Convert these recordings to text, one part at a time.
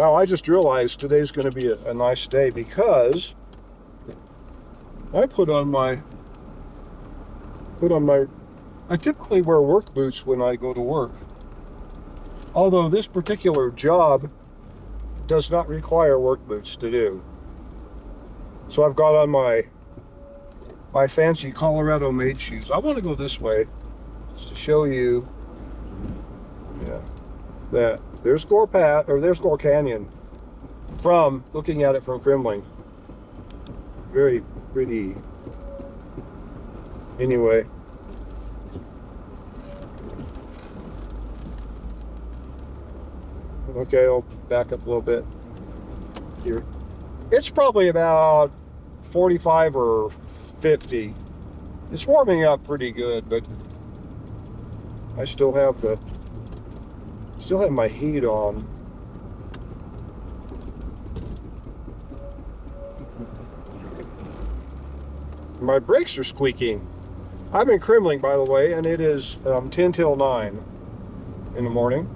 Wow, I just realized today's going to be a nice day because I I typically wear work boots when I go to work. Although this particular job does not require work boots to do. So I've got on my fancy Colorado made shoes. I want to go this way just to show you, that there's Gore Pass, or there's Gore Canyon from looking at it from Kremmling. Very pretty. Anyway. Okay, I'll back up a little bit here. It's probably about 45 or 50. It's warming up pretty good, but I still have my heat on. My brakes are squeaking. I'm in Kremmling, by the way, and it is 10 till 9 in the morning.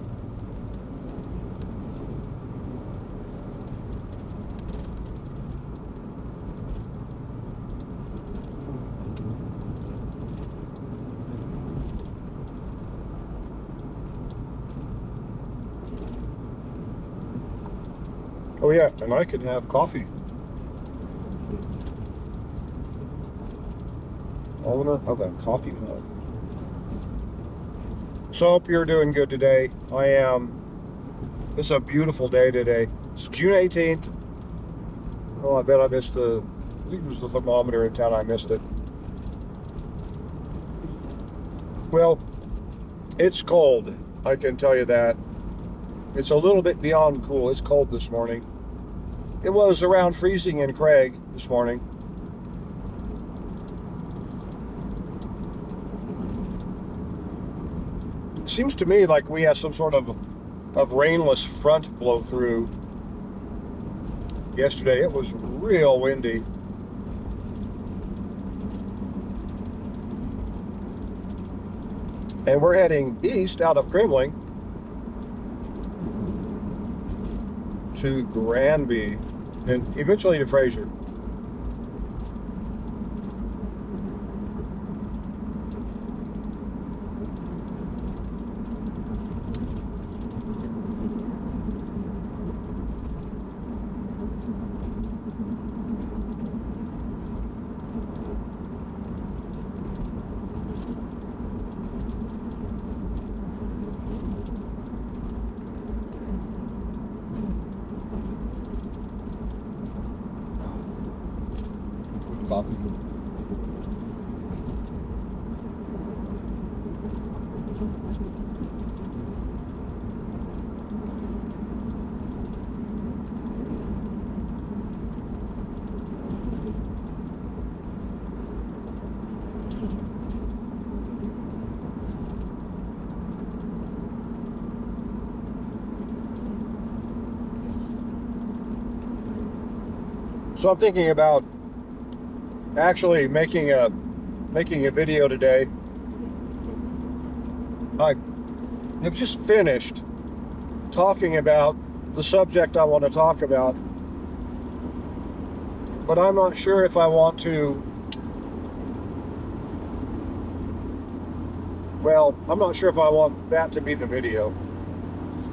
Oh yeah, and I can have coffee. Owner of a coffee mug. So hope you're doing good today. I am. It's a beautiful day today. It's June 18th. Oh, I bet I missed I think it was the thermometer in town. I missed it. Well, it's cold. I can tell you that. It's a little bit beyond cool. It's cold this morning. It was around freezing in Craig this morning. It seems to me like we have some sort of rainless front blow through. Yesterday it was real windy. And we're heading east out of Kremmling to Granby and eventually to Fraser. Coffee. So I'm thinking about actually making a video today. I have just finished talking about the subject I want to talk about, but I'm not sure if I want to. Well, I'm not sure if I want that to be the video.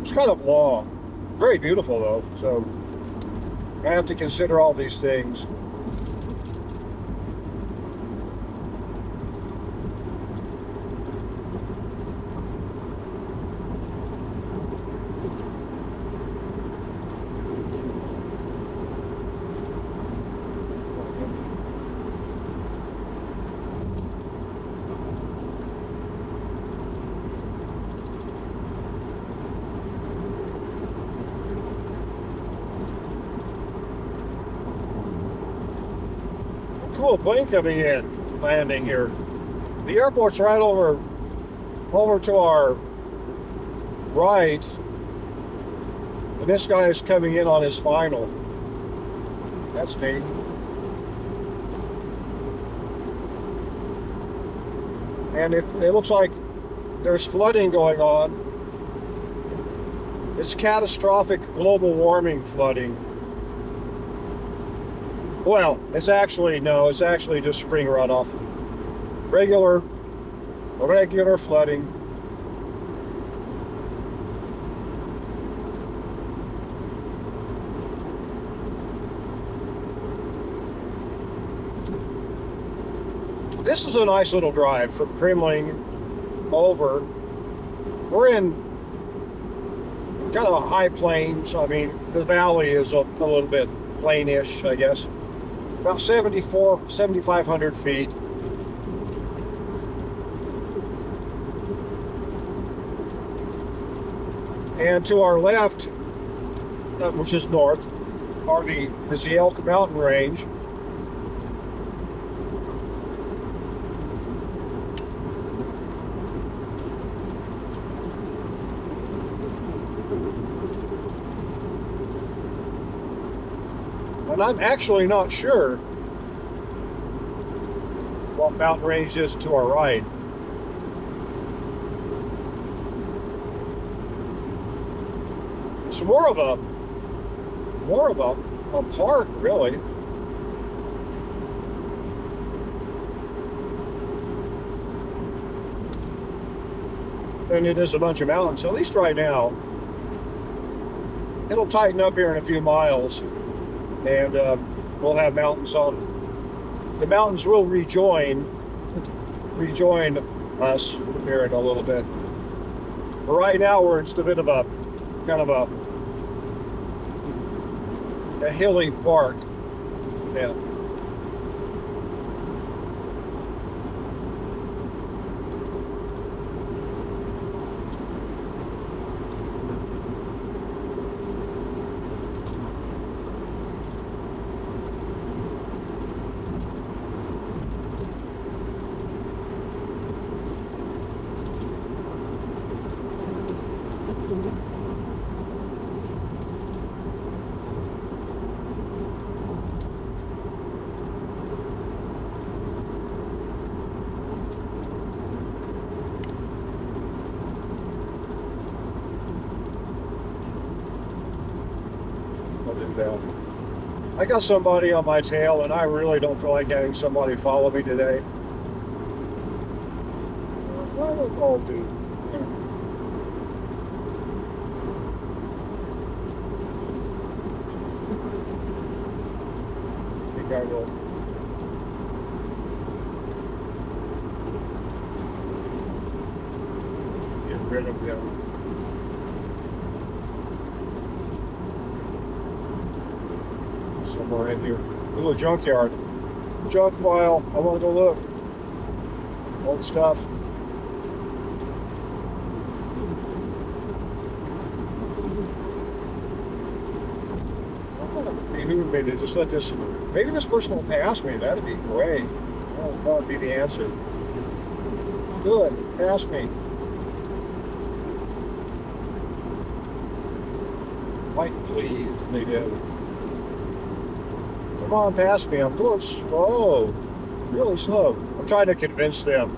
It's kind of long, very beautiful though, so I have to consider all these things. Cool plane coming in, landing here. The airport's right over to our right, and this guy is coming in on his final. That's neat. And if it looks like there's flooding going on, It's catastrophic global warming flooding. Well, it's actually just spring runoff. Regular flooding. This is a nice little drive from Kremmling over. We're in kind of a high plains. I mean, the valley is a little bit plainish, I guess. About 7,500 feet. And to our left, which is north, is the Elk Mountain Range. And I'm actually not sure what mountain range is to our right. It's more of a park, really. Than it is a bunch of mountains, at least right now. It'll tighten up here in a few miles, and we'll have mountains on. The mountains will rejoin us here in a little bit. But right now we're in a bit of a kind of a hilly park. Yeah. I got somebody on my tail, and I really don't feel like having somebody follow me today. What will call do? I think I will. Get rid of them. Somewhere in here. A little junkyard. Junk pile. I want to go look. Old stuff. Maybe just let this. Maybe this person will pass me. That'd be great. Oh, that would be the answer. Good. Pass me. Quite pleased if they did. Come on, pass me. I'm going slow, really slow. I'm trying to convince them.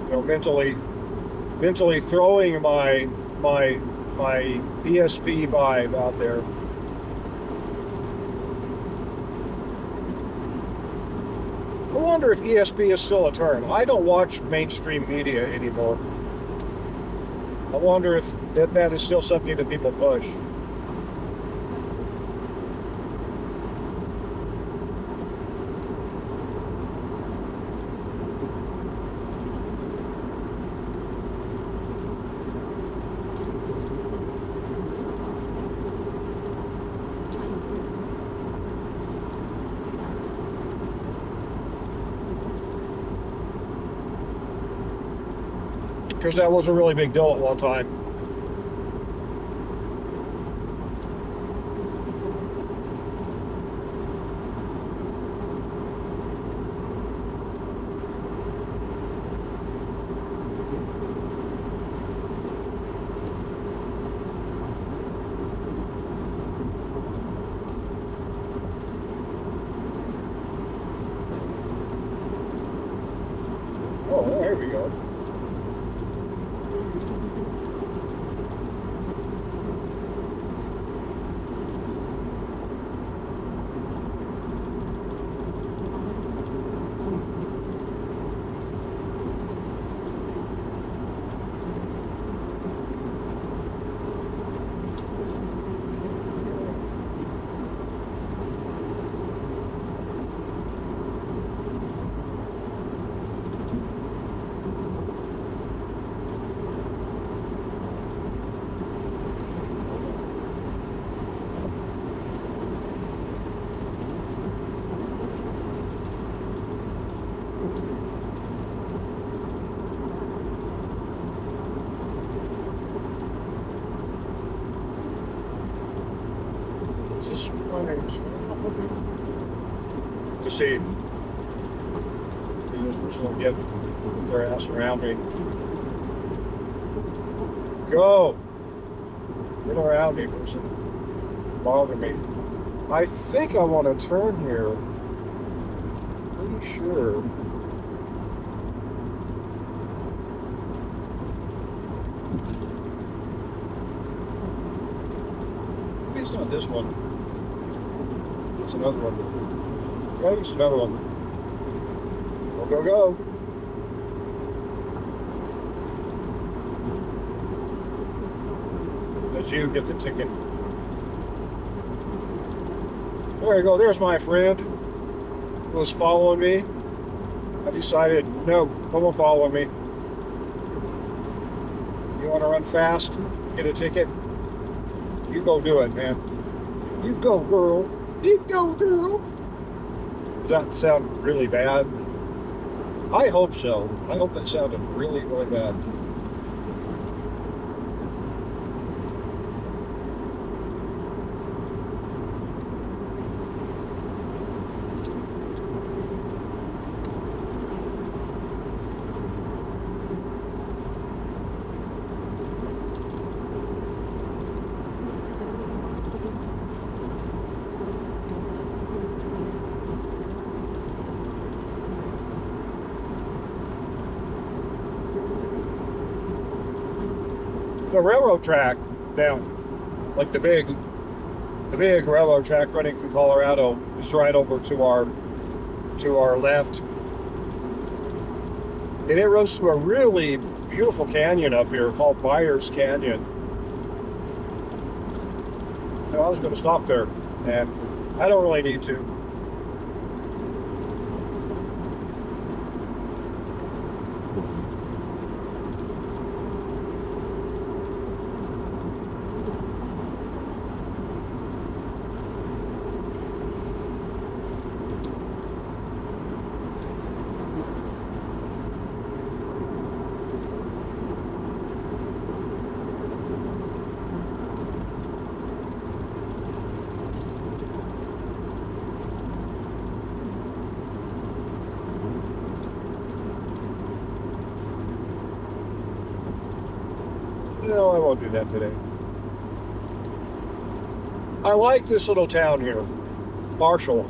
You know, mentally throwing my ESP vibe out there. I wonder if ESP is still a term. I don't watch mainstream media anymore. I wonder if that is still something that people push. Because that was a really big deal at one time. Oh, well, there we go. to see. This person will get their ass around me. Go! Get around me, person. Bother me. I think I want to turn here. Pretty sure. Maybe it's not this one. It's another one. Yeah, it's another one. Go, go, go. Let you get the ticket. There you go. There's my friend who was following me. I decided, no more following me. You want to run fast? Get a ticket? You go do it, man. You go, girl. You go, girl. Does that sound really bad? I hope so. I hope that sounded really, really bad. The railroad track down, like the big railroad track running through Colorado, is right over to our left, and it runs through a really beautiful canyon up here called Byers Canyon. Now, I was going to stop there, and I don't really need to. No, I won't do that today. I like this little town here, Marshall.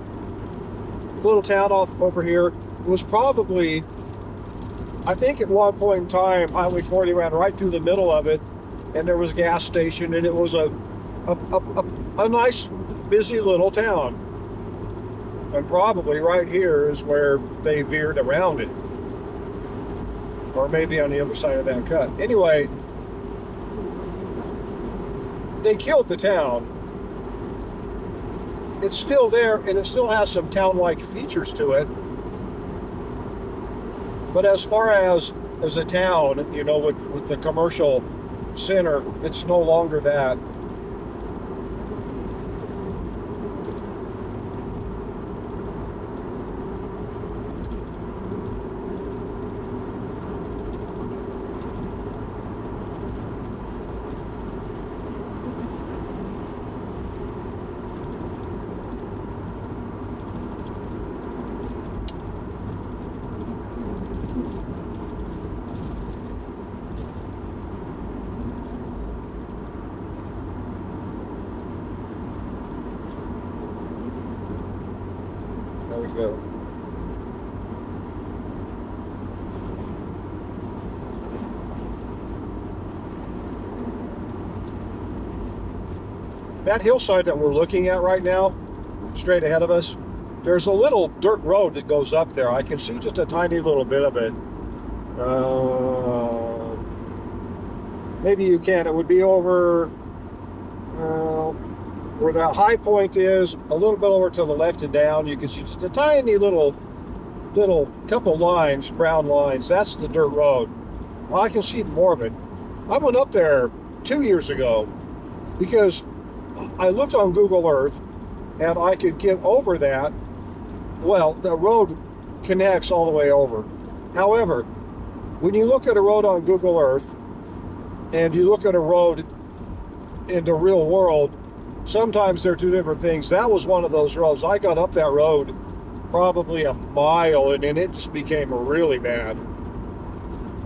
Little town off over here. It was probably, I think at one point in time, Highway 40 ran right through the middle of it, and there was a gas station, and it was a nice, busy little town. And probably right here is where they veered around it. Or maybe on the other side of that cut. Anyway, they killed the town. It's still there, and it still has some town-like features to it. But as far as a town, you know, with the commercial center, it's no longer that. There we go. That hillside that we're looking at right now, straight ahead of us, there's a little dirt road that goes up there. I can see just a tiny little bit of it. Maybe you can. It would be over where the high point is, a little bit over to the left and down. You can see just a tiny little couple lines, brown lines. That's the dirt road. Well, I can see more of it. I went up there 2 years ago because I looked on Google Earth and I could get over that. Well, the road connects all the way over. However, when you look at a road on Google Earth and you look at a road in the real world, sometimes they're two different things. That was one of those roads. I got up that road probably a mile, and then it just became really bad.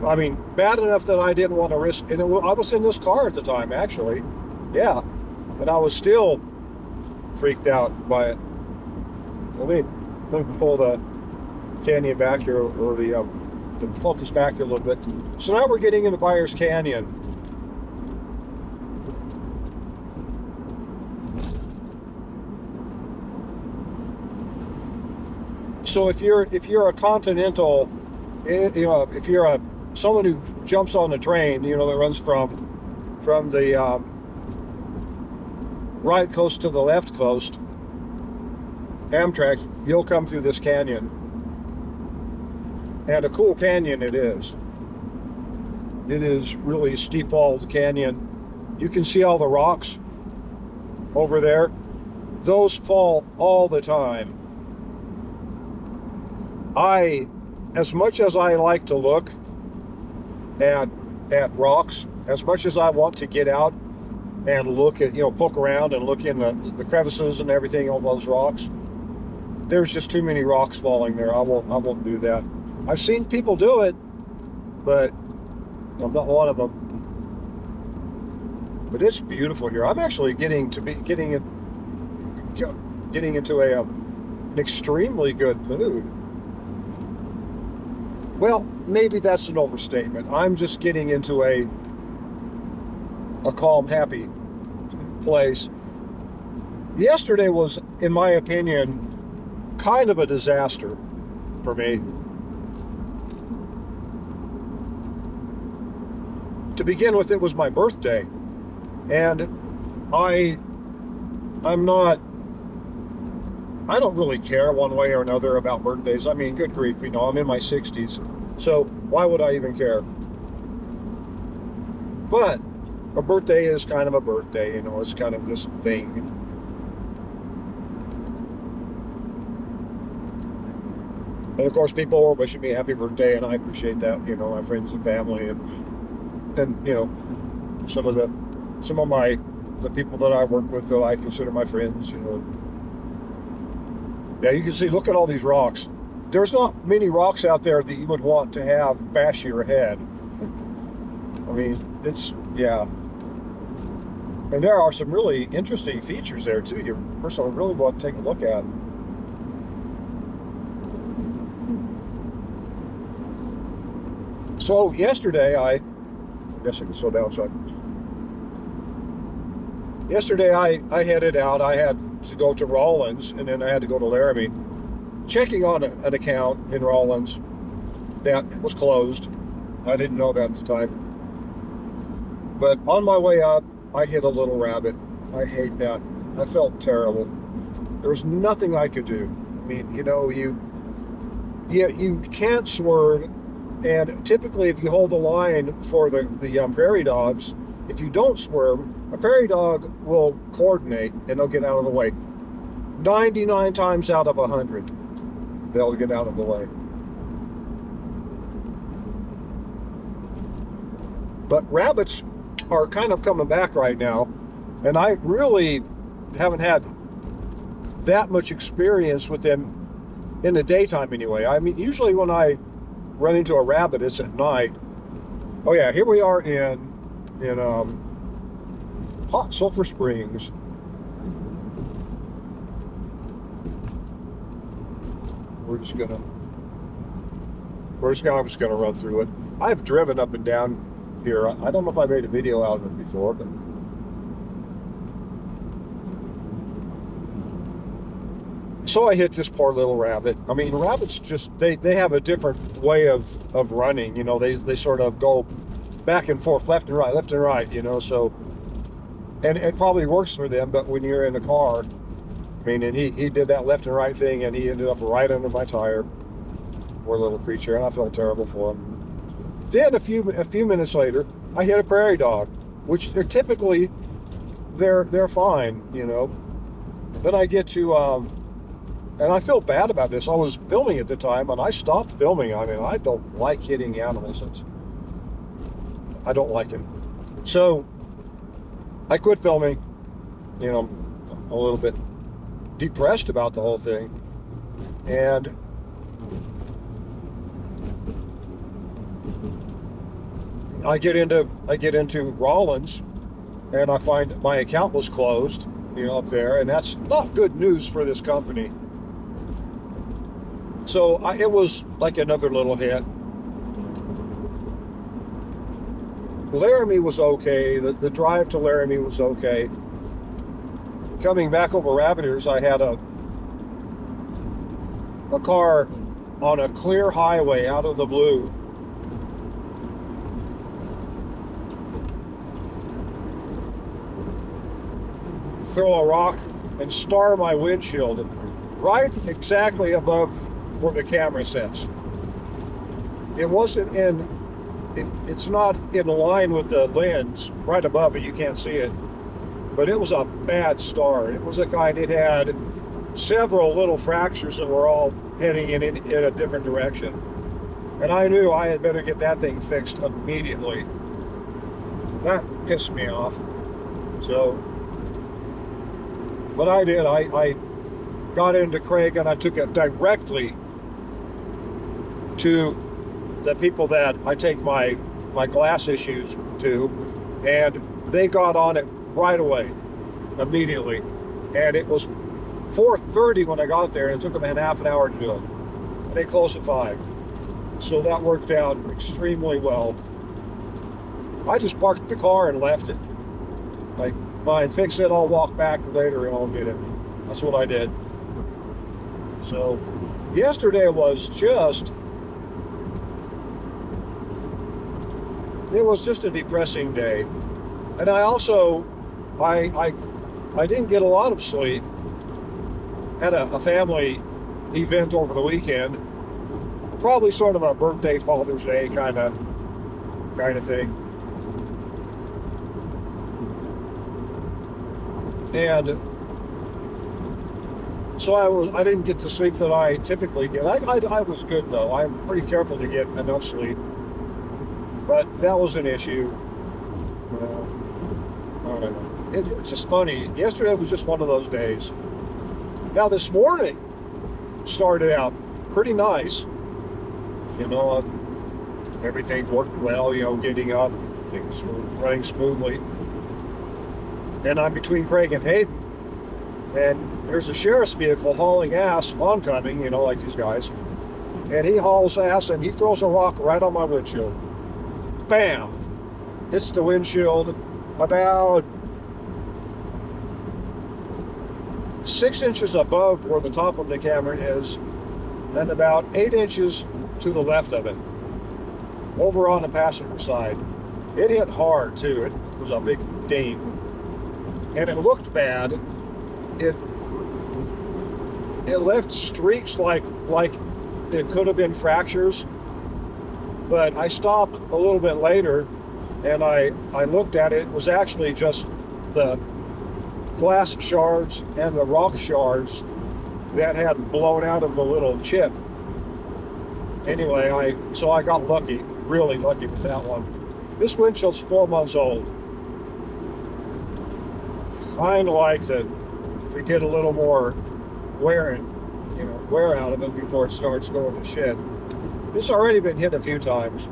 I mean, bad enough that I didn't want to risk. And I was in this car at the time, actually. Yeah, and I was still freaked out by it. Let me pull the canyon back here, or the focus back here a little bit. So now we're getting into Byers Canyon. So if you're a continental, if you're someone who jumps on the train, that runs from the right coast to the left coast, Amtrak, you'll come through this canyon. And a cool canyon it is. It is really a steep-walled canyon. You can see all the rocks over there. Those fall all the time. As much as I like to look at rocks, as much as I want to get out and look at, poke around and look in the crevices and everything on those rocks, there's just too many rocks falling there. I won't do that. I've seen people do it, but I'm not one of them. But it's beautiful here. I'm actually getting into an extremely good mood. Well, maybe that's an overstatement. I'm just getting into a calm, happy place. Yesterday was, in my opinion, kind of a disaster for me. To begin with, it was my birthday, and I don't really care one way or another about birthdays. I mean, good grief, I'm in my 60s, so why would I even care? But a birthday is kind of a birthday, it's kind of this thing. And of course, people are wishing me happy birthday, and I appreciate that, my friends and family, and some of the people that I work with that I consider my friends, Yeah, you can see, look at all these rocks. There's not many rocks out there that you would want to have bash your head. I mean, yeah. And there are some really interesting features there too. You personally really want to take a look at. So yesterday, I guess I can slow down. Yesterday I headed out. I had to go to Rawlins, and then I had to go to Laramie. Checking on an account in Rawlins that was closed. I didn't know that at the time. But on my way up, I hit a little rabbit. I hate that. I felt terrible. There was nothing I could do. I mean, you can't swerve. And typically, if you hold the line for the prairie dogs, if you don't swerve, a prairie dog will coordinate and they'll get out of the way. 99 times out of 100, they'll get out of the way. But rabbits are kind of coming back right now, and I really haven't had that much experience with them in the daytime anyway. I mean, usually when I run into a rabbit, it's at night. Oh yeah, here we are in Hot Sulphur Springs. I'm just gonna run through it. I've driven up and down here. I don't know if I made a video out of it before, but so I hit this poor little rabbit. I mean, rabbits just they have a different way of running. They sort of go back and forth, left and right, so, and it probably works for them, but when you're in a car, I mean, and he did that left and right thing, and he ended up right under my tire. Poor little creature, and I felt terrible for him. Then a few minutes later, I hit a prairie dog, which they're typically they're fine, Then I get to and I feel bad about this. I was filming at the time, and I stopped filming. I mean, I don't like hitting animals. I don't like it. So I quit filming. A little bit depressed about the whole thing. And I get into Rollins, and I find my account was closed, up there, and that's not good news for this company. So it was like another little hit. Laramie was okay. The drive to Laramie was okay. Coming back over Rabbit Ears, I had a car on a clear highway out of the blue. Throw a rock and star my windshield right exactly above where the camera sits. It wasn't it's not in line with the lens right above it. You can't see it, but it was a bad star. It was a kind, it had several little fractures that were all heading in a different direction. And I knew I had better get that thing fixed immediately. That pissed me off. So what I did, I got into Craig and I took it directly to the people that I take my glass issues to, and they got on it right away, immediately. And it was 4:30 when I got there, and it took them half an hour to do it. And they closed at 5. So that worked out extremely well. I just parked the car and left it. Like, fine, fix it, I'll walk back later and I'll get it. That's what I did. So yesterday was just a depressing day. And I also, I didn't get a lot of sleep. Had a family event over the weekend. Probably sort of a birthday, Father's Day kind of thing. And so I didn't get the sleep that I typically get. I was good though. I'm pretty careful to get enough sleep. But that was an issue. I don't know. It's just funny. Yesterday was just one of those days. Now this morning started out pretty nice. Everything worked well, getting up, things were running smoothly. And I'm between Craig and Hayden. And there's a sheriff's vehicle hauling ass oncoming, like these guys. And he hauls ass and he throws a rock right on my windshield. Bam! Hits the windshield about 6 inches above where the top of the camera is, and about 8 inches to the left of it, over on the passenger side. It hit hard too. It was a big ding. And it looked bad. It left streaks like it could have been fractures. But I stopped a little bit later and I looked at it. It was actually just the glass shards and the rock shards that had blown out of the little chip. Anyway, so I got lucky, really lucky with that one. This windshield's 4 months old. I'd like to get a little more wear out of it before it starts going to shit. It's already been hit a few times.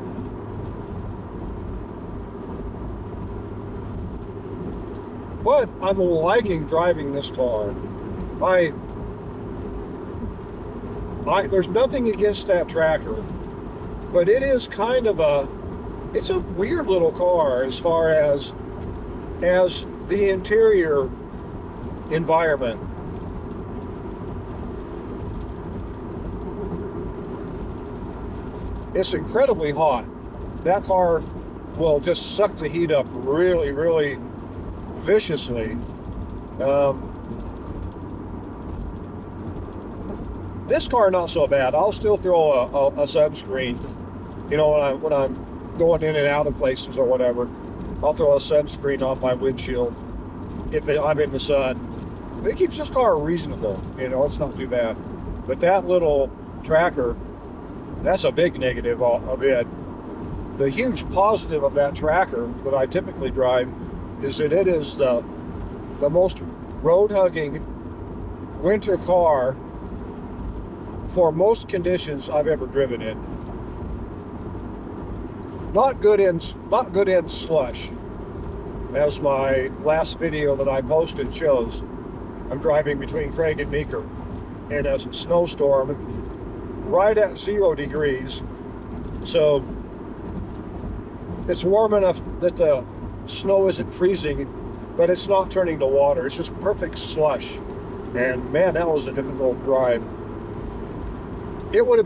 But I'm liking driving this car. There's nothing against that tracker, but it is kind of it's a weird little car as far as the interior environment. It's incredibly hot. That car will just suck the heat up really, really viciously. This car not so bad. I'll still throw a sunscreen. When I'm going in and out of places or whatever, I'll throw a sunscreen on my windshield if I'm in the sun. It keeps this car reasonable. It's not too bad. But that little tracker, that's a big negative of it. The huge positive of that tracker that I typically drive is that it is the most road-hugging winter car for most conditions I've ever driven in. Not good in slush, as my last video that I posted shows. I'm driving between Craig and Meeker, and as a snowstorm right at 0 degrees, so it's warm enough that the snow isn't freezing, but it's not turning to water. It's just perfect slush, and man, that was a difficult drive. It would have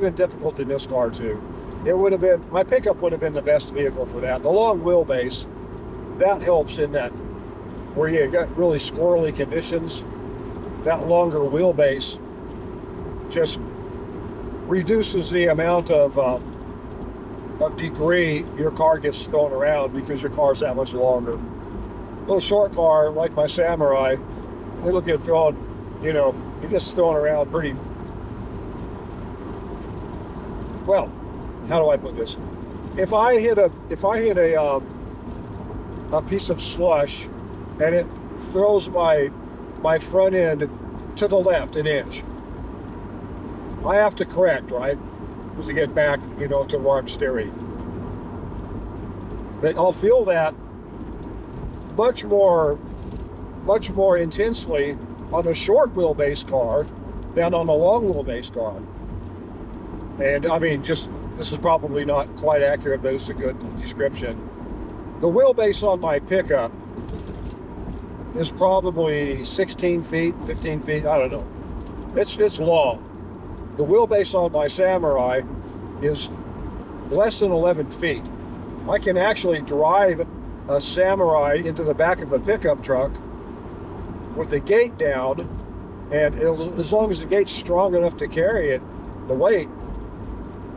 been difficult in this car too. It would have been, my pickup would have been the best vehicle for that. The long wheelbase, that helps in that where you got really squirrely conditions. That longer wheelbase just reduces the amount of debris your car gets thrown around because your car's that much longer. A little short car like my Samurai, it'll get thrown, you know, it gets thrown around pretty well. How do I put this? If I hit a piece of slush and it throws my front end to the left an inch, I have to correct, right? To get back, you know, to where I'm steering. But I'll feel that much more intensely on a short wheelbase car than on a long wheelbase car. And I mean, just, this is probably not quite accurate, but it's a good description. The wheelbase on my pickup is probably 16 feet, 15 feet, I don't know. It's long. The wheelbase on my Samurai is less than 11 feet. I can actually drive a Samurai into the back of a pickup truck with the gate down, and as long as the gate's strong enough to carry it, the weight,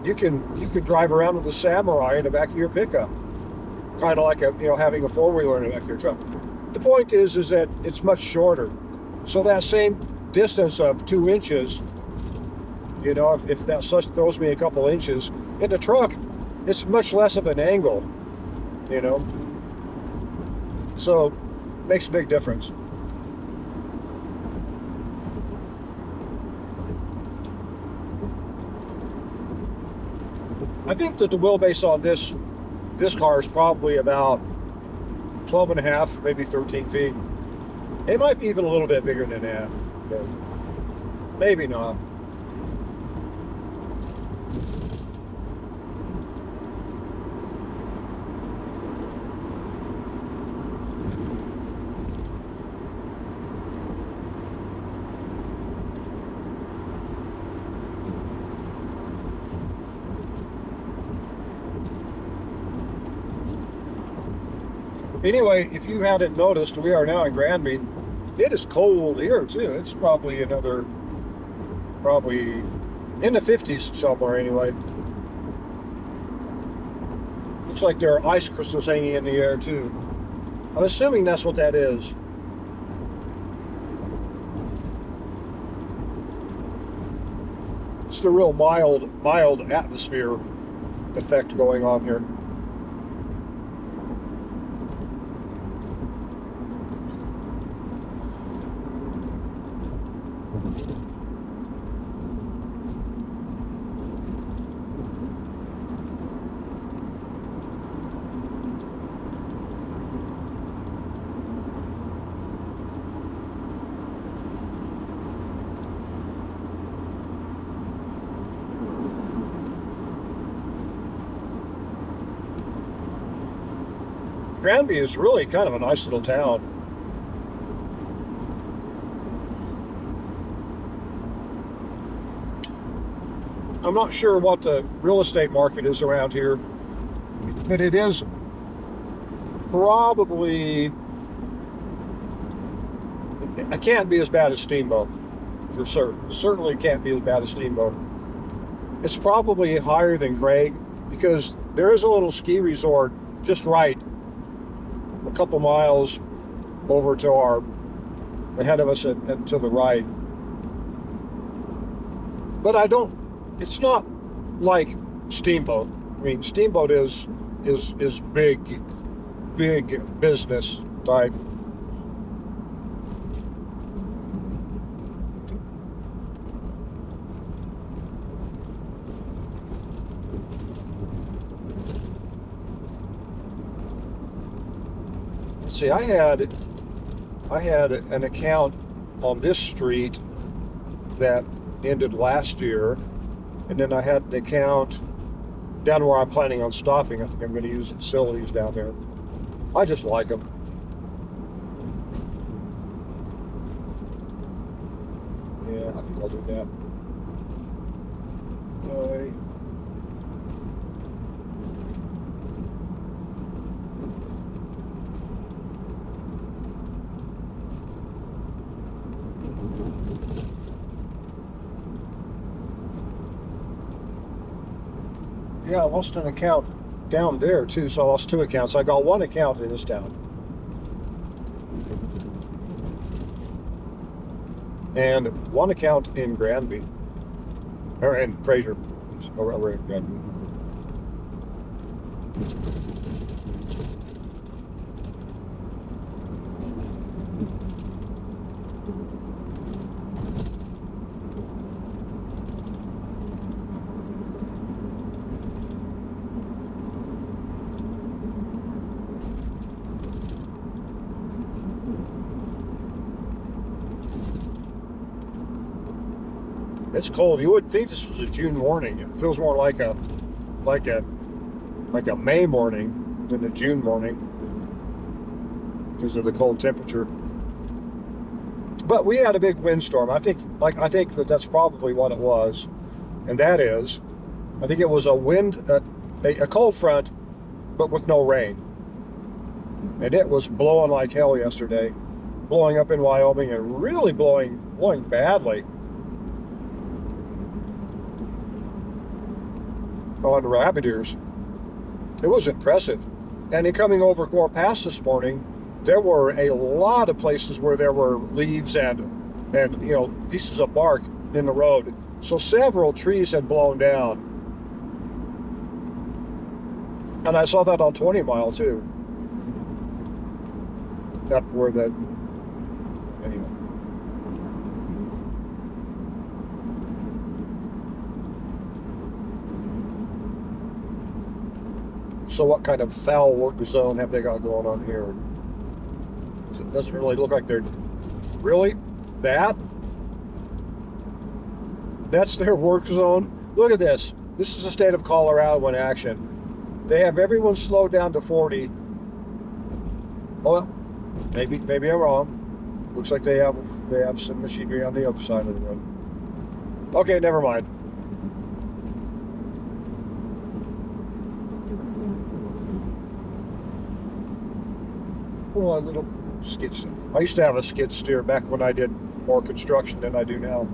you can drive around with a Samurai in the back of your pickup, kind of like having a four-wheeler in the back of your truck. The point is that it's much shorter, so that same distance of 2 inches, you know, if that slush throws me a couple inches in the truck, it's much less of an angle, you know, so makes a big difference. I think that the wheelbase on this car is probably about 12 and a half, maybe 13 feet. It might be even a little bit bigger than that, but maybe not. Anyway, if you hadn't noticed, we are now in Granby. It is cold here too. It's probably in the 50s somewhere anyway. Looks like there are ice crystals hanging in the air too. I'm assuming that's what that is. It's the real mild atmosphere effect going on here. Granby is really kind of a nice little town. I'm not sure what the real estate market is around here, but it is probably, it can't be as bad as Steamboat, for certain. Certainly can't be as bad as Steamboat. It's probably higher than Craig, because there is a little ski resort just right a couple miles over to ahead of us and to the right. But it's not like Steamboat. I mean, Steamboat is big business type. see, I had an account on this street that ended last year, and then I had an account down where I'm planning on stopping. I think I'm going to use the facilities down there. I just like them. Yeah, I think I'll do that. Yeah, I lost an account down there too, so I lost 2 accounts. I got 1 account in this town. And 1 account in Granby. Or in Fraser. Over in Granby. It's cold. You wouldn't think this was a June morning. It feels more like a May morning than a June morning because of the cold temperature. But we had a big windstorm. I think that's probably what it was, and that is, I think it was a cold front, but with no rain, and it was blowing like hell yesterday, blowing up in Wyoming and really blowing badly on rabbit ears. It was impressive. And in coming over Gore Pass this morning, there were a lot of places where there were leaves and pieces of bark in the road. So several trees had blown down. And I saw that on 20 Mile too. Up where that, anyway. So what kind of foul work zone have they got going on here? It doesn't really look like they're... Really? That's their work zone? Look at this. This is the state of Colorado in action. They have everyone slowed down to 40. Well, maybe I'm wrong. Looks like they have some machinery on the other side of the road. Okay, never mind. Oh, a little skid steer. I used to have a skid steer back when I did more construction than I do now.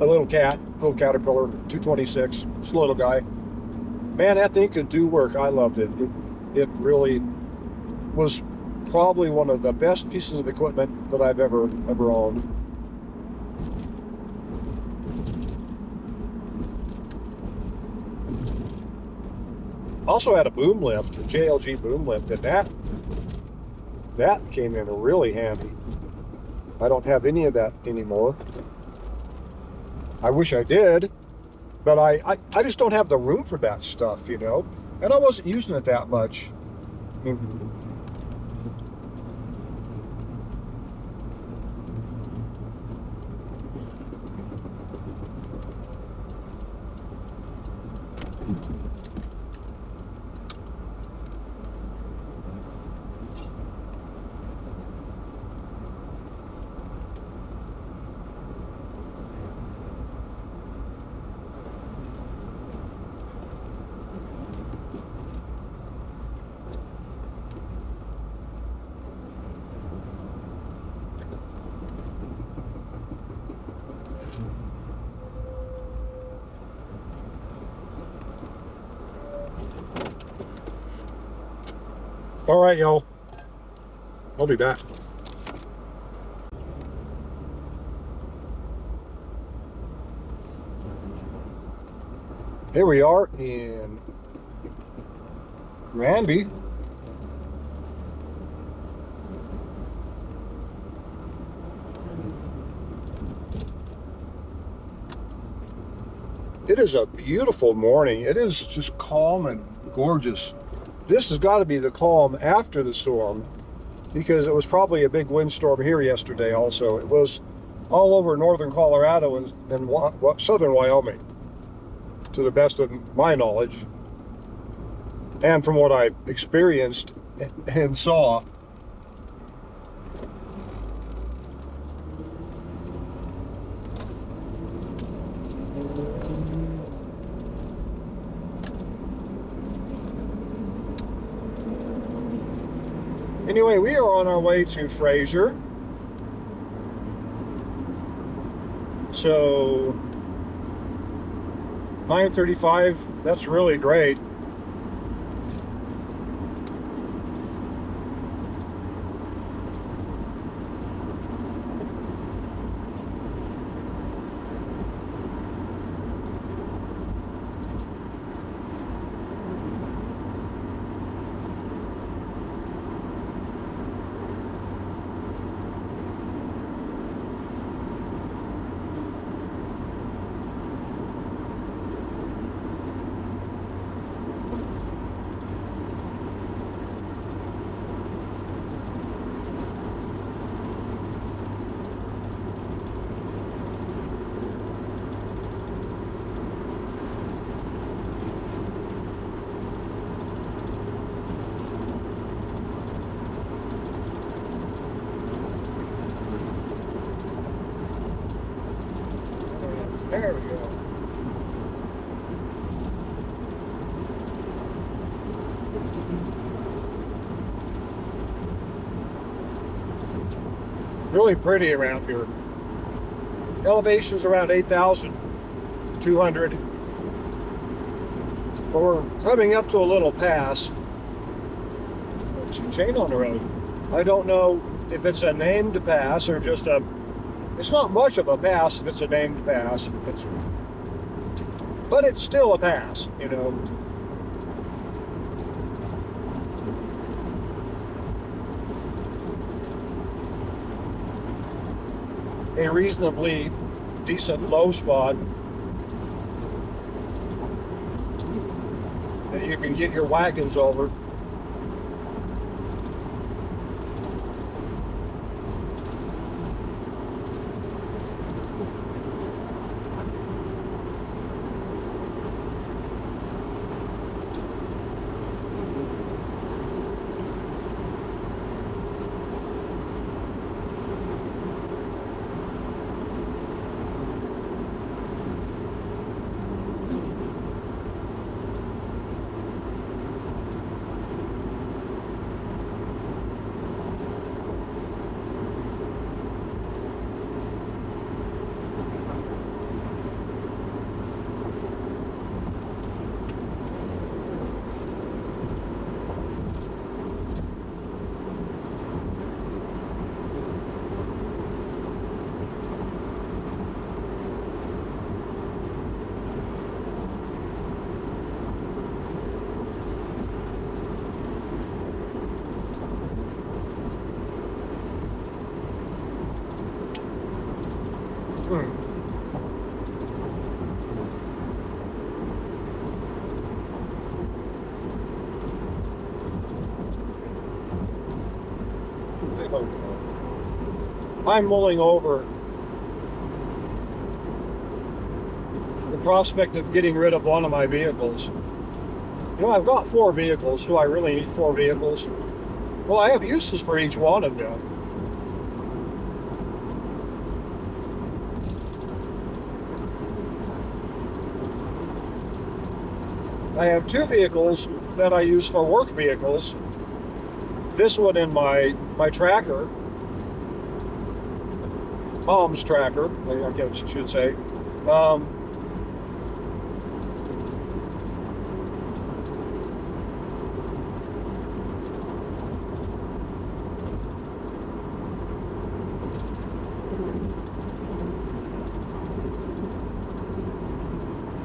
A little Caterpillar, 226. It's a little guy. Man, that thing could do work. I loved it. It really was probably one of the best pieces of equipment that I've ever owned. Also had a boom lift, a JLG boom lift, and that came in really handy. I don't have any of that anymore. I wish I did, but I just don't have the room for that stuff, and I wasn't using it that much. I mean, all right, y'all. I'll be back. Here we are in Granby. It is a beautiful morning. It is just calm and gorgeous. This has got to be the calm after the storm, because it was probably a big windstorm here yesterday also. It was all over northern Colorado and southern Wyoming, to the best of my knowledge, and from what I experienced and saw. Anyway, we are on our way to Fraser. So 9:35, that's really great. There we go. Really pretty around here. Elevation's around 8,200. But we're coming up to a little pass. There's a chain on the road. I don't know if it's a named pass or just a... It's not much of a pass if it's a named pass. But it's still a pass, you know. A reasonably decent low spot that you can get your wagons over. I'm mulling over the prospect of getting rid of one of my vehicles. You know, I've got 4 vehicles. Do I really need 4 vehicles? Well, I have uses for each one of them. I have 2 vehicles that I use for work vehicles. This one in my tracker, Mom's tracker, I guess you should say.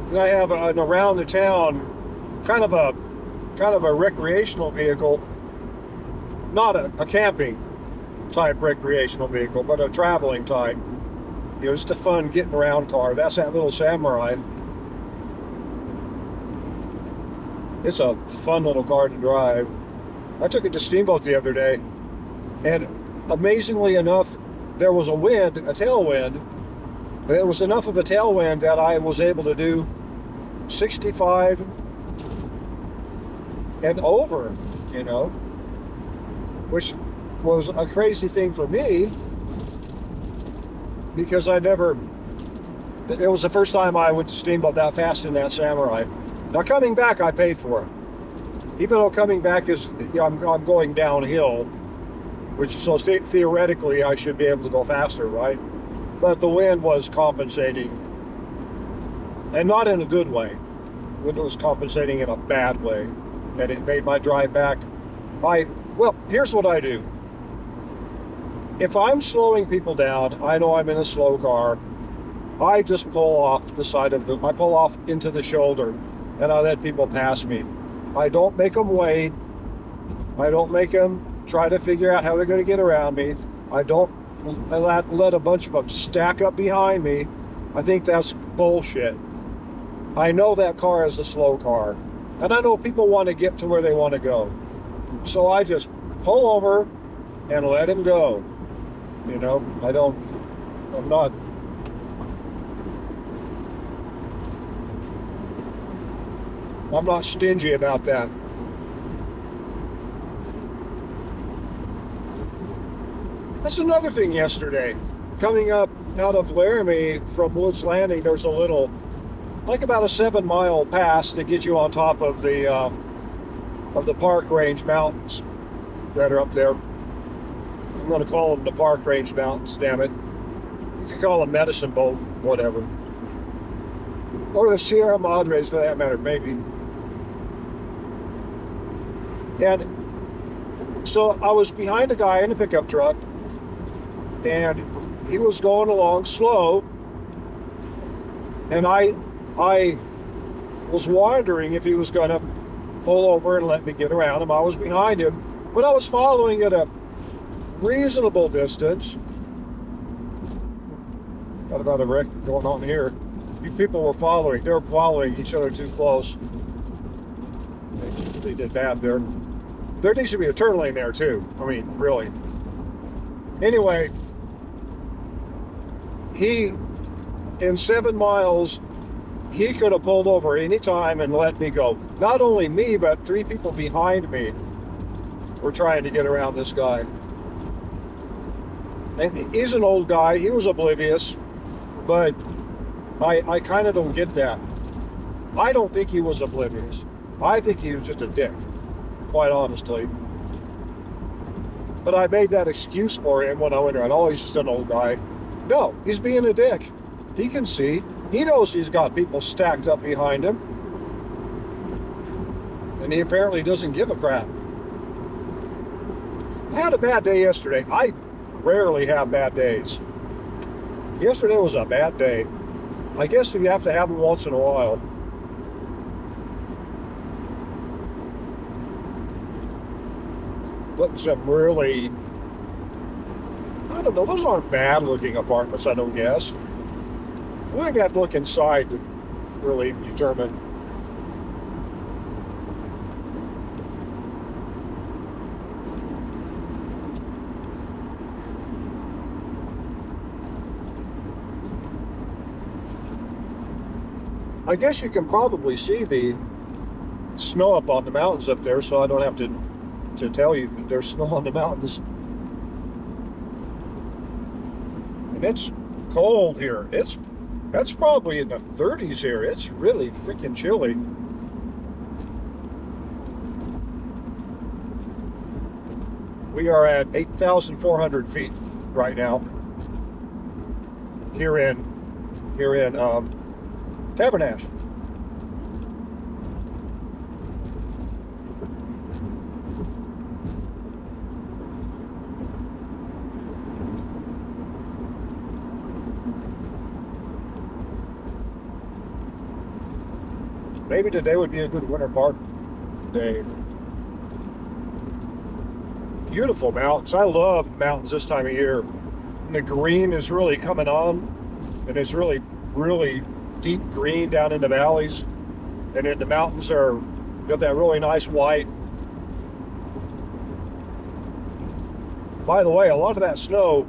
And I have an around the town kind of a recreational vehicle, not a camping type recreational vehicle, but a traveling type. You know, just a fun getting around car. That's that little Samurai. It's a fun little car to drive. I took it to Steamboat the other day, and amazingly enough, there was a wind, a tailwind. It was enough of a tailwind that I was able to do 65 and over, you know, which was a crazy thing for me because it was the first time I went to Steamboat that fast in that Samurai. Now coming back, I paid for it. Even though coming back is, I'm going downhill, which so theoretically I should be able to go faster, right? But the wind was compensating, and not in a good way. The wind was compensating in a bad way, and it made my drive back. Well, here's what I do. If I'm slowing people down, I know I'm in a slow car, I just pull off I pull off into the shoulder, and I let people pass me. I don't make them wait. I don't make them try to figure out how they're going to get around me. I don't let a bunch of them stack up behind me. I think that's bullshit. I know that car is a slow car, and I know people want to get to where they want to go. So I just pull over and let him go. You know, I'm not stingy about that. That's another thing yesterday. Coming up out of Laramie from Woods Landing, there's a little, like about a 7-mile pass to get you on top of the Park Range Mountains that are up there. I'm going to call them the Park Range Mountains, damn it. You can call them Medicine Bowl, whatever. Or the Sierra Madres for that matter, maybe. And so I was behind a guy in a pickup truck, and he was going along slow, and I was wondering if he was going to pull over and let me get around him. I was behind him, but I was following at a reasonable distance. Got about a wreck going on here. You people were following. They were following each other too close. They did bad there. There needs to be a turn lane there too. I mean, really. Anyway, in 7 miles, he could have pulled over any time and let me go. Not only me, but 3 people behind me were trying to get around this guy. And he's an old guy. He was oblivious, but I kind of don't get that. I don't think he was oblivious. I think he was just a dick, quite honestly. But I made that excuse for him when I went around. Oh, he's just an old guy. No, he's being a dick. He can see. He knows he's got people stacked up behind him. And he apparently doesn't give a crap. I had a bad day yesterday. I rarely have bad days. Yesterday was a bad day. I guess you have to have them once in a while. But some really, I don't know, those aren't bad looking apartments, I don't guess. I think I have to look inside to really determine. I guess you can probably see the snow up on the mountains up there, so I don't have to tell you that there's snow on the mountains. And it's cold here. That's probably in the 30s here. It's really freaking chilly. We are at 8,400 feet right now here in Tabernash. Maybe today would be a good winter park day. Beautiful mountains. I love mountains this time of year. And the green is really coming on, and it's really, really deep green down in the valleys, and then the mountains are Got that really nice white. By the way, a lot of that snow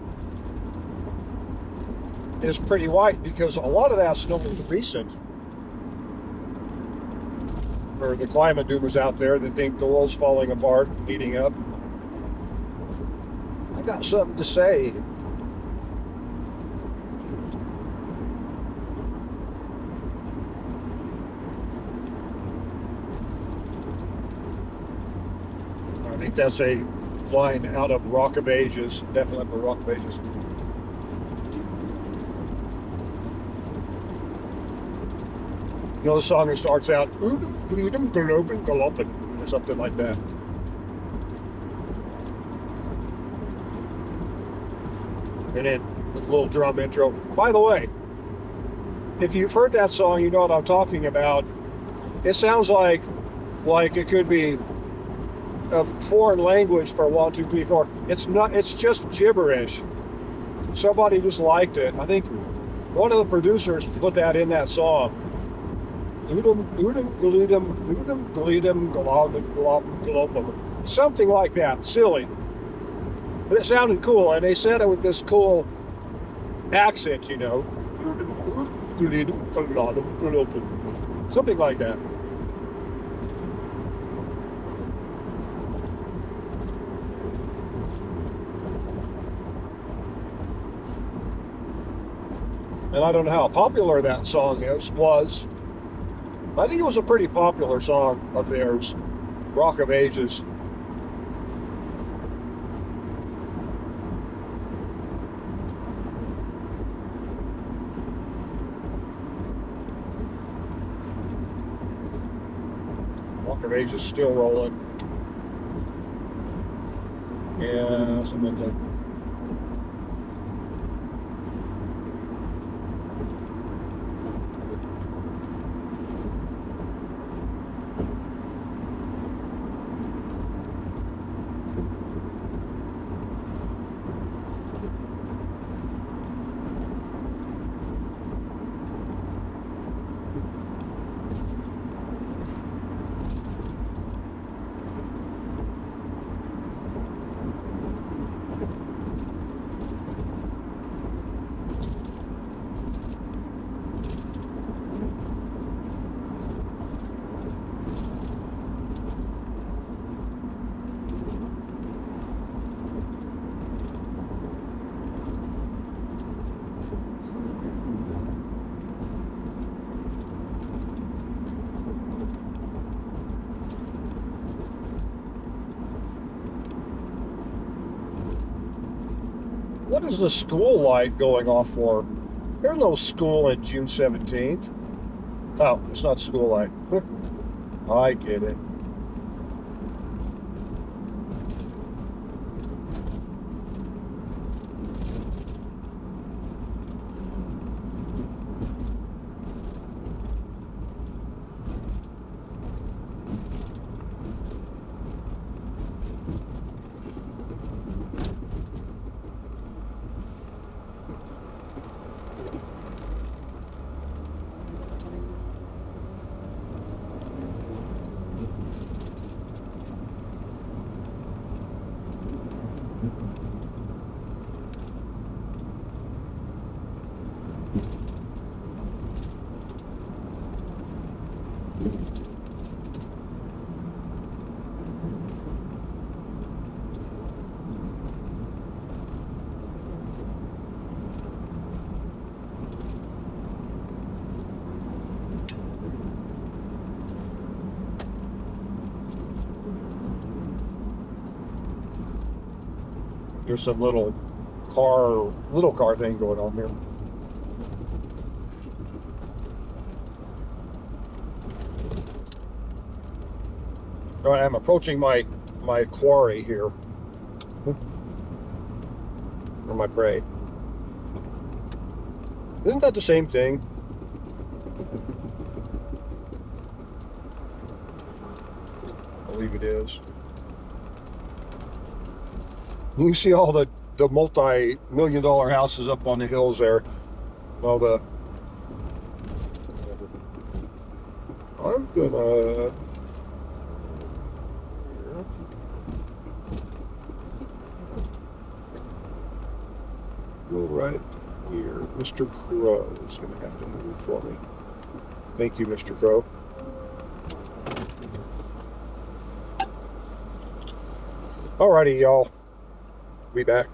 is pretty white because a lot of that snow is recent. For the climate doomers out there that think the world's falling apart, heating up, I got something to say. I think that's a line out of Rock of Ages, definitely for Rock of Ages. You know the song that starts out or something like that. And then a little drum intro. By the way, if you've heard that song, you know what I'm talking about. It sounds like it could be a foreign language for 1, 2, 3, 4. It's not. It's just gibberish. Somebody just liked it. I think one of the producers put that in that song. Something like that. Silly. But it sounded cool, and they said it with this cool accent, you know. Something like that. And I don't know how popular that song was. I think it was a pretty popular song of theirs, Rock of Ages. Rock of Ages still rolling. Yeah, something like that. What is the school light going off for? There's no school on June 17th. Oh, it's not school light. I get it. There's some little car thing going on here. All right, I'm approaching my quarry here, or my prey. Isn't that the same thing? I believe it is. You can see all the multi-million-dollar houses up on the hills there. All the... I'm gonna Go right here. Mr. Crow is going to have to move for me. Thank you, Mr. Crow. Alrighty, y'all. Be back.